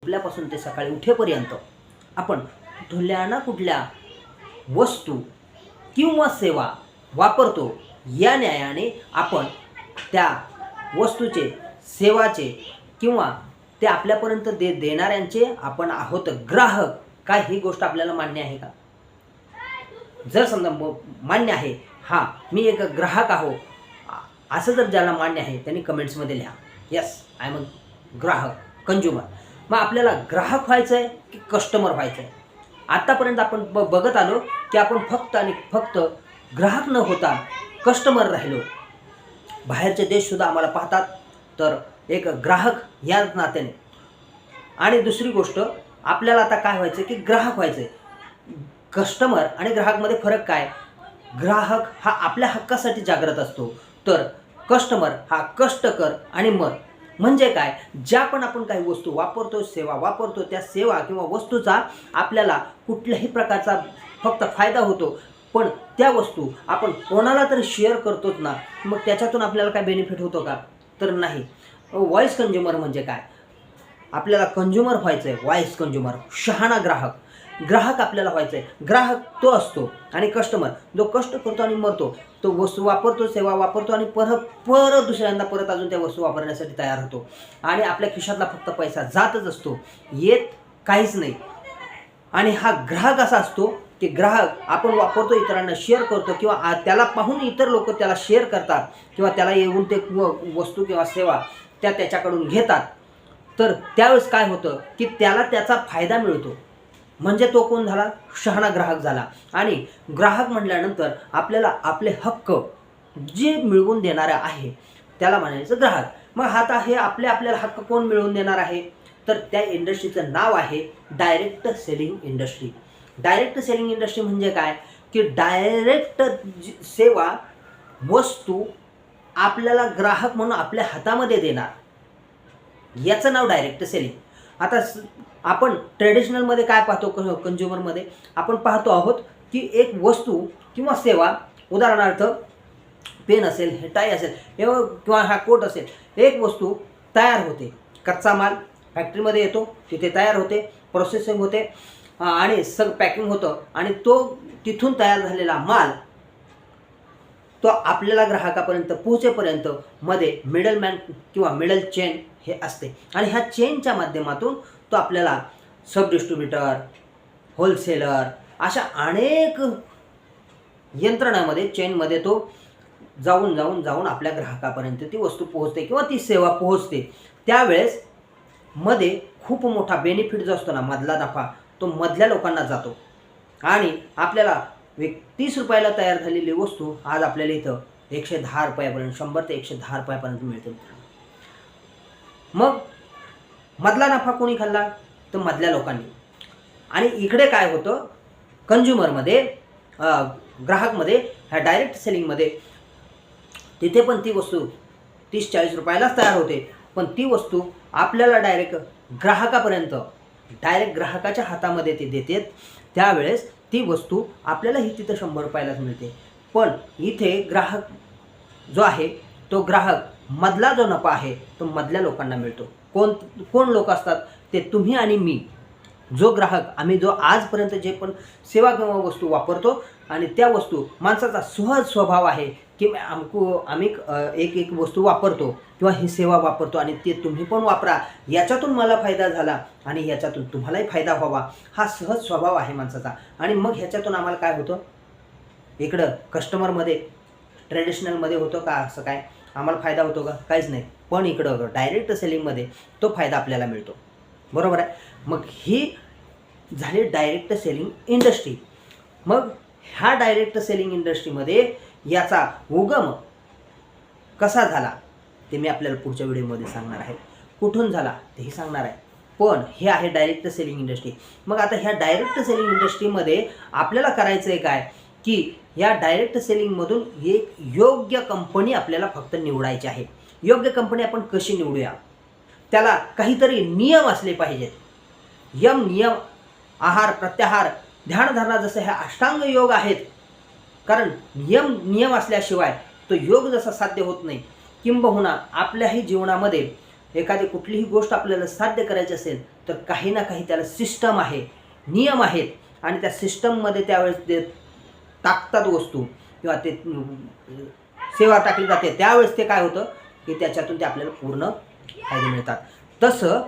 झोपल्यापासून ते सकाळी उठेपर्यंत आपण कुठल्या ना कुठल्या वस्तू किंवा सेवा वापरतो, या न्यायाने आपण त्या वस्तूचे, सेवाचे किंवा ते आपल्यापर्यंत देणाऱ्यांचे आपण आहोत ग्राहक. काय ही गोष्ट आपल्याला मान्य आहे का? जर समजा मान्य आहे, हां मी एक ग्राहक आहो, असं जर ज्याला मान्य आहे त्यांनी कमेंट्समध्ये लिहा, यस आय एम अ ग्राहक, कंझ्युमर. मग आपल्याला ग्राहक व्हायचं आहे की कस्टमर व्हायचं आहे? आत्तापर्यंत आपण बघत आलो की आपण फक्त आणि फक्त ग्राहक न होता कस्टमर राहिलो. बाहेरचे देशसुद्धा आम्हाला पाहतात तर एक ग्राहक या नात्याने. आणि दुसरी गोष्ट, आपल्याला आता काय व्हायचं की ग्राहक व्हायचं आहे. कस्टमर आणि ग्राहकमध्ये फरक काय? ग्राहक हा आपल्या हक्कासाठी जागृत असतो, तर कस्टमर हा कष्टकर आणि मर. म्हणजे काय, ज्या पण आपण काही वस्तू वापरतो, सेवा वापरतो, त्या सेवा किंवा वस्तूचा आपल्याला कुठल्याही प्रकारचा फक्त फायदा होतो, पण त्या वस्तू आपण कोणाला तरी शेअर करतोच ना, मग त्याच्यातून आपल्याला काय बेनिफिट होतो का? तर नाही. व्हॉइस कंझ्युमर म्हणजे काय? आपल्याला कंझ्युमर व्हायचं आहे, व्हॉइस कंझ्युमर, शहाणा ग्राहक. ग्राहक आपल्याला व्हायचं आहे. ग्राहक तो असतो आणि कस्टमर जो कष्ट करतो आणि मरतो, तो वस्तू वापरतो, सेवा वापरतो आणि परत दुसऱ्यांदा परत अजून त्या वस्तू वापरण्यासाठी तयार होतो आणि आपल्या खिशातला फक्त पैसा जातच असतो, येत काहीच नाही. आणि हा ग्राहक असा असतो की ग्राहक आपण वापरतो, इतरांना शेअर करतो किंवा त्याला पाहून इतर लोक त्याला शेअर करतात किंवा त्याला येऊन ते वस्तू किंवा सेवा त्याच्याकडून घेतात. तर त्यावेळेस काय होतं की त्याला त्याचा फायदा मिळतो. म्हणजे तो कोण झाला? शहाणा ग्राहक झाला. आणि ग्राहक म्हटल्यानंतर आपल्याला आपले हक्क जे मिळवून देणारे आहे त्याला म्हणायचं ग्राहक. मग आता हे आपल्याला हक्क कोण मिळवून देणार आहे? तर त्या इंडस्ट्रीचं नाव आहे direct selling industry. Direct selling industry म्हणजे काय की डायरेक्ट सेवा, वस्तू आपल्याला ग्राहक म्हणून आपल्या हातामध्ये देणार, याचं नाव डायरेक्ट सेलिंग. आता आपण ट्रेडिशनलमध्ये काय पाहतो, कंझ्युमरमध्ये आपण पाहतो आहोत की एक वस्तू किंवा सेवा, उदाहरणार्थ पेन असेल, हे टाय असेल किंवा हा कोट असेल, एक वस्तू तयार होते, कच्चा माल फॅक्टरीमध्ये येतो, तिथे तयार होते, प्रोसेसिंग होते आणि पॅकिंग होतं आणि तो तिथून तयार झालेला माल तो आपल्याला ग्राहकापर्यंत पोहोचेपर्यंत मध्ये मिडलमॅन किंवा मिडल चेन हे असते. आणि ह्या चेनच्या माध्यमातून तो आपल्याला सब डिस्ट्रीब्युटर, होलसेलर अशा अनेक यंत्रणामध्ये, चेनमध्ये तो जाऊन आपल्या ग्राहकापर्यंत ती वस्तू पोहोचते किंवा ती सेवा पोहोचते. त्यावेळेस मध्ये खूप मोठा बेनिफिट जो असतो ना, मधला नफा, तो मधल्या लोकांना जातो आणि आपल्याला 30 रुपयाला तयार झालेली वस्तू आज आपल्याला इथं 110 रुपयापर्यंत, 100 ते 110 रुपयापर्यंत मिळते. मग मधला नफा कोणी खाल्ला? तर मधल्या लोकांनी. आणि इकडे काय होतं, कंझ्युमरमध्ये, ग्राहकमध्ये, ह्या डायरेक्ट सेलिंगमध्ये तिथे पण ती वस्तू 30-40 रुपयालाच तयार होते, पण ती वस्तू आपल्याला डायरेक्ट ग्राहकापर्यंत, डायरेक्ट ग्राहकाच्या हातामध्ये ते देतात. त्यावेळेस ती वस्तू आपल्याला ही तिथं 100 रुपयालाच मिळते. पण इथे ग्राहक जो आहे, तो ग्राहक, मधला जो नफा आहे तो मधल्या लोकांना मिळतो. कोण लोक असतात? ते तुम्ही आणि मी, जो ग्राहक, आम्ही जो आजपर्यंत जे पण सेवा किंवा वस्तू वापरतो आणि त्या वस्तू, माणसाचा सहज स्वभाव आहे की आम्ही एक वस्तू वापरतो किंवा ही सेवा वापरतो आणि ते तुम्ही पण वापरा, याच्यातून मला फायदा झाला आणि याच्यातून तुम्हालाही फायदा व्हावा, हा सहज स्वभाव आहे माणसाचा. आणि मग ह्याच्यातून आम्हाला काय होतं, इकडं कस्टमरमध्ये, ट्रेडिशनलमध्ये होतं का असं काय आम्हाला फायदा होतो का? काहीच नाही. पण इकडं डायरेक्ट सेलिंगमध्ये तो फायदा आपल्याला मिळतो. बरोबर आहे. मग ही झाली डायरेक्ट सेलिंग इंडस्ट्री. मग ह्या डायरेक्ट सेलिंग इंडस्ट्रीमध्ये याचा उगम कसा झाला ते मी आपल्याला पुढच्या व्हिडिओमध्ये सांगणार आहे. कुठून झाला तेही सांगणार आहे. पण हे आहे डायरेक्ट सेलिंग इंडस्ट्री. मग आता ह्या डायरेक्ट सेलिंग इंडस्ट्रीमध्ये आपल्याला करायचं आहे काय की या डायरेक्ट सेलिंगमधून एक योग्य कंपनी आपल्याला फक्त निवडायची आहे. योग्य कंपनी आपण कशी निवडूया? त्याला काहीतरी नियम असले पाहिजेत. नियम, आहार, प्रत्याहार, ध्यानधारणा, जसं ह्या अष्टांग योग आहेत. कारण नियम असल्याशिवाय तो योग जसा साध्य होत नाही, किंबहुना आपल्याही जीवनामध्ये एखादी कुठलीही गोष्ट आपल्याला साध्य करायची असेल तर काही ना काही त्याला सिस्टम आहे, नियम आहेत आणि त्या सिस्टममध्ये त्यावेळेस ते टाकतात वस्तू किंवा ते सेवा टाकली जाते त्यावेळेस ते काय होतं की त्याच्यातून ते आपल्याला पूर्ण फायदे मिळतात. तसं